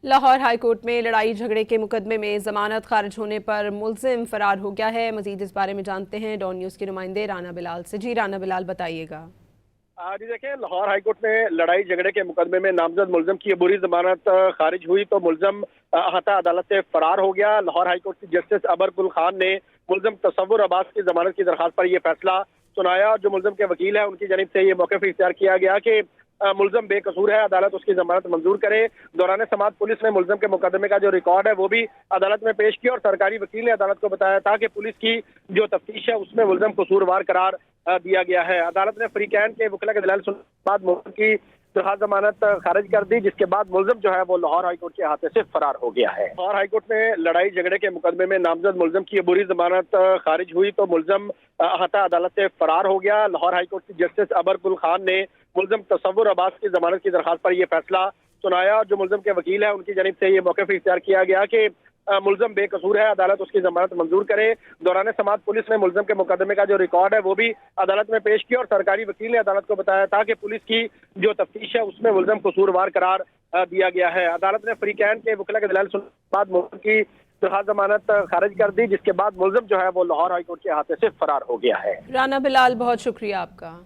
Lahore high court में लड़ाई झगड़े के मुकदमे में जमानत खारिज होने पर मुलजिम फरार हो गया है। मजीद इस बारे में जानते हैं डॉन न्यूज़ के नुमाइंदे राना बिलाल से। जी राना बिलाल, बताइएगा। जी देखिए, लाहौर हाईकोर्ट में लड़ाई झगड़े के मुकदमे में नामजद मुलजिम की अबूरी जमानत खारिज हुई तो मुलजिम अहाता अदालत से फरार हो गया। लाहौर हाईकोर्ट की जस्टिस अबर गुल खान ने मुलजिम तसव्वुर अब्बास की जमानत की दरखास्त पर यह फैसला सुनाया। जो मुलजिम के वकील है उनकी जानिब से ये मौक़िफ़ इख्तियार किया गया कि मुलजिम बेकसूर है, अदालत उसकी जमानत मंजूर करे। दौरान समाअत पुलिस ने मुलजिम के मुकदमे का जो रिकॉर्ड है वो भी अदालत में पेश किया और सरकारी वकील ने अदालत को बताया था कि पुलिस की जो तफ्तीश है उसमें मुलजिम कसूरवार करार दिया गया है। अदालत ने फ्रीकैन के वकील के दलाल सुनने के बाद मुलजिम की दरखास्त जमानत खारिज कर दी, जिसके बाद मुलजिम जो है वो लाहौर हाईकोर्ट के अहाते से फरार हो गया है। लाहौर हाईकोर्ट में लड़ाई झगड़े के मुकदमे में नामजद मुलजिम की अबूरी जमानत खारिज हुई तो मुलजिम अहाता अदालत से फरार हो गया। लाहौर हाईकोर्ट की जस्टिस अबर गुल खान ने मुलजिम तसव्वुर अब्बास की जमानत की दरखास्त पर यह फैसला सुनाया। जो मुलजिम के वकील है उनकी जानिब से ये मौक़िफ़ इख्तियार किया गया कि मुलजिम बेकसूर है, अदालत उसकी जमानत मंजूर करे। दौरान समाअत पुलिस ने मुलजिम के मुकदमे का जो रिकॉर्ड है वो भी अदालत में पेश किया और सरकारी वकील ने अदालत को बताया था कि पुलिस की जो तफ्तीश है उसमें मुलजिम कसूरवार करार दिया गया है। अदालत ने फ्रीकैन के वकील के दलाल सुनने के बाद मुलजिम की दरखास्त जमानत खारिज कर दी, जिसके बाद मुलजिम जो है वो लाहौर हाईकोर्ट के अहाते से फरार हो गया है। राना बिलाल, बहुत शुक्रिया आपका।